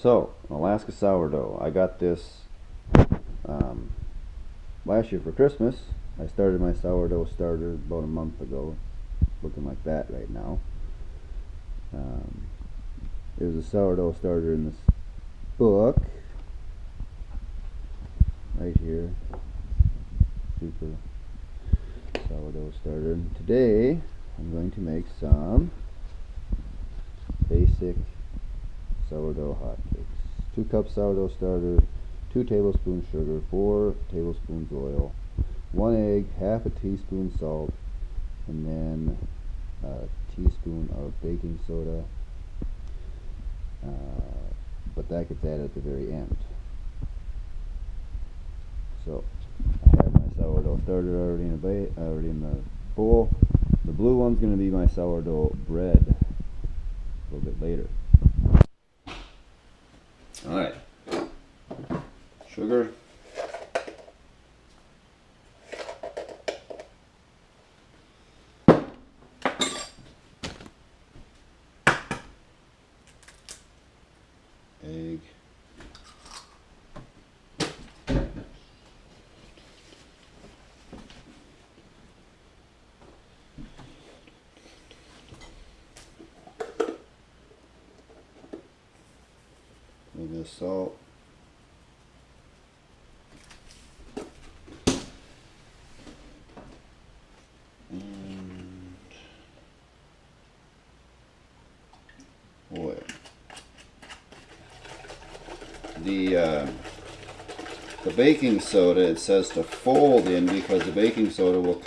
So, Alaska sourdough. I got this um, last year for Christmas. I started my sourdough starter about a month ago. Looking like that right now. Um, There's a sourdough starter in this book right here. Super sourdough starter. And today I'm going to make some basic sourdough hotcakes. 2 cups sourdough starter, 2 tablespoons sugar, 4 tablespoons oil, 1 egg, half a teaspoon salt, and then a teaspoon of baking soda. But that gets added at the very end. So I have my sourdough starter already in the bowl. The blue one's going to be my sourdough bread a little bit later. Alright, sugar, egg, a little bit of salt, and oil. The baking soda, it says to fold in because the baking soda will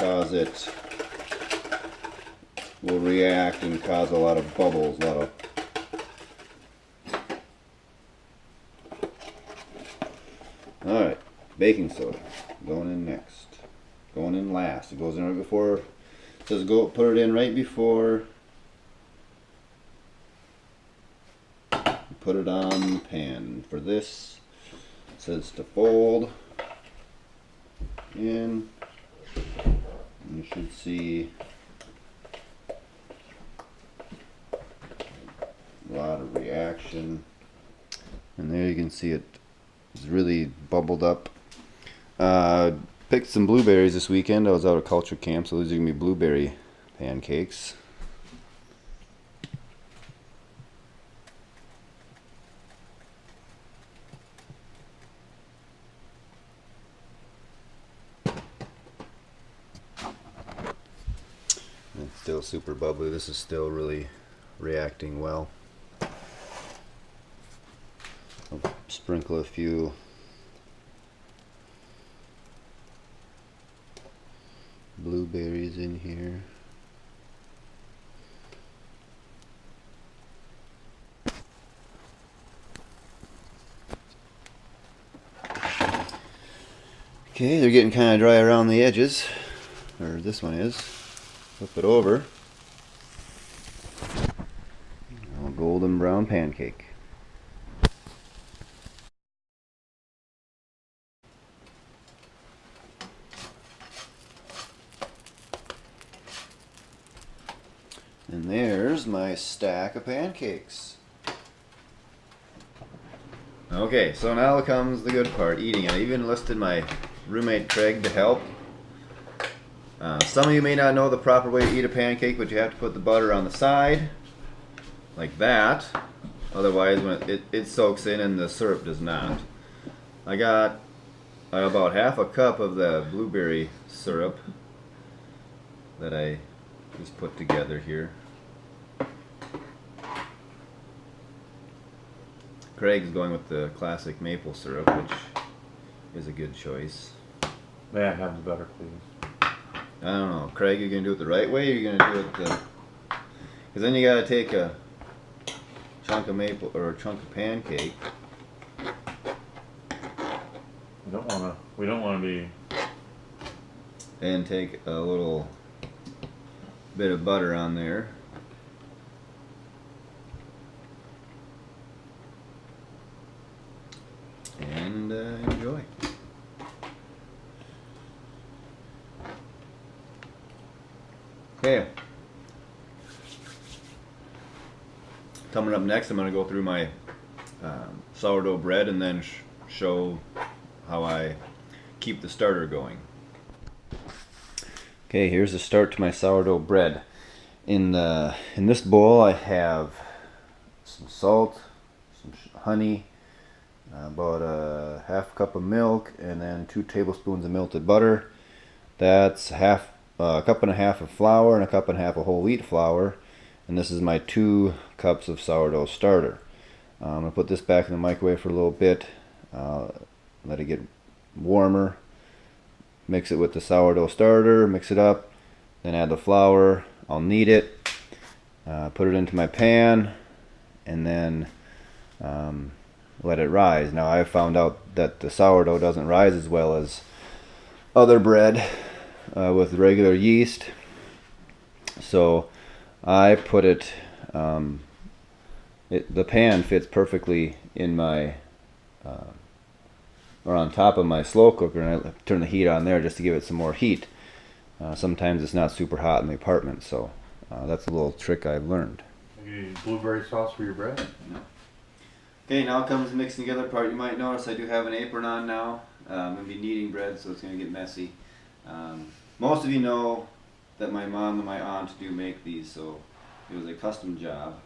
react and cause a lot of bubbles, Alright, baking soda going in next. Going in last. It goes in right before. It says go put it in right before you put it on the pan. For this, it says to fold in. And you should see a lot of reaction. And there you can see it is really bubbled up. Picked some blueberries this weekend. I was out at culture camp, so these are going to be blueberry pancakes. It's still super bubbly. This is still really reacting well. I'll sprinkle a few blueberries in here. Okay, they're getting kind of dry around the edges, or this one is. Flip it over. A golden brown pancake. And there's my stack of pancakes. Okay, so now comes the good part, eating it. I even enlisted my roommate Craig to help. Some of you may not know the proper way to eat a pancake, but you have to put the butter on the side, like that. Otherwise, when it soaks in and the syrup does not. I got about half a cup of the blueberry syrup that I just put together here. Craig's going with the classic maple syrup, which is a good choice. May I have the butter, please? I don't know, Craig, you're gonna do it the right way, or you're gonna do it the? Because then you gotta take a chunk of maple or a chunk of pancake. We don't wanna be. And take a little bit of butter on there. And enjoy. Okay. Coming up next, I'm going to go through my sourdough bread and then show how I keep the starter going. Okay, here's the start to my sourdough bread. In this bowl I have some salt, some honey, about a half cup of milk, and then 2 tablespoons of melted butter. That's a cup and a half of flour and a cup and a half of whole wheat flour, and this is my 2 cups of sourdough starter. I'm going to put this back in the microwave for a little bit, let it get warmer, mix it with the sourdough starter, mix it up, then add the flour. I'll knead it, put it into my pan, and then let it rise. Now I've found out that the sourdough doesn't rise as well as other bread with regular yeast, so I put it, the pan fits perfectly in my or on top of my slow cooker, and I turn the heat on there just to give it some more heat. Sometimes it's not super hot in the apartment, so that's a little trick I've learned. Maybe blueberry sauce for your bread? No. Okay, now comes the mixing together part. You might notice I do have an apron on now. I'm going to be kneading bread, so it's going to get messy. Most of you know that my mom and my aunt do make these, so it was a custom job.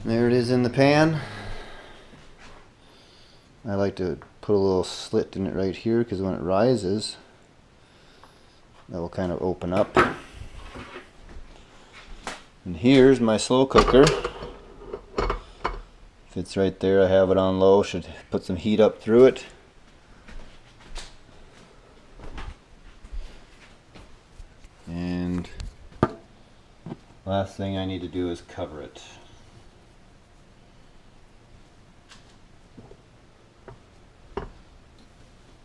There it is in the pan. I like to put a little slit in it right here because when it rises, that will kind of open up. And here's my slow cooker. Fits right there. I have it on low. Should put some heat up through it. And last thing I need to do is cover it.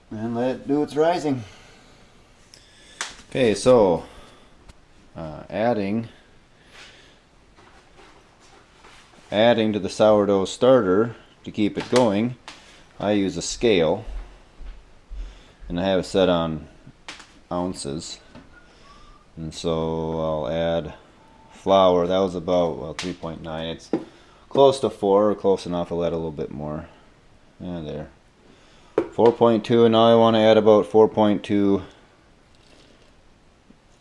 And let it do its rising. Okay, so adding to the sourdough starter to keep it going, I use a scale, and I have it set on ounces. And so I'll add flour. That was about, well, 3.9. It's close to 4, or close enough. I'll add a little bit more. Yeah, there. 4.2, and now I want to add about 4.2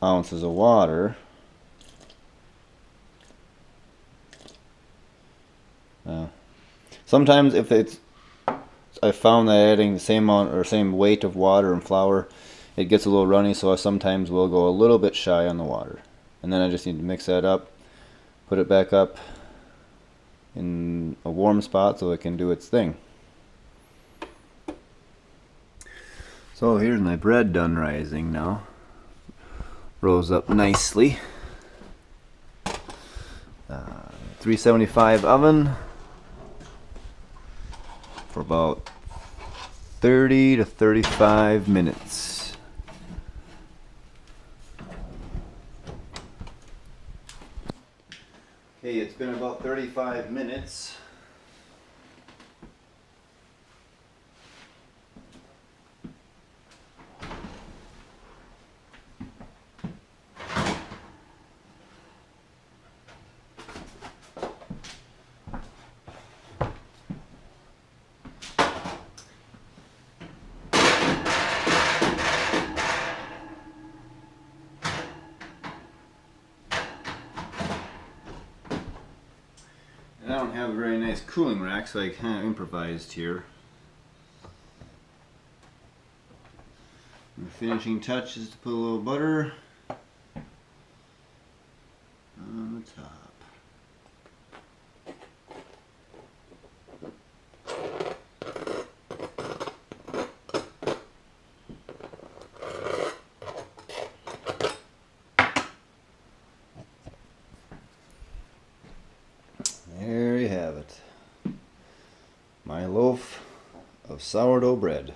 ounces of water. Sometimes if it's, I found that adding the same amount or same weight of water and flour, it gets a little runny, so I sometimes will go a little bit shy on the water. And then I just need to mix that up, put it back up in a warm spot so it can do its thing. So here's my bread done rising now. Rose up nicely. 375 oven. for about 30 to 35 minutes. Okay, it's been about 35 minutes. I don't have a very nice cooling rack, so I kind of improvised here. The finishing touch is to put a little butter on the top. There you have it. My loaf of sourdough bread.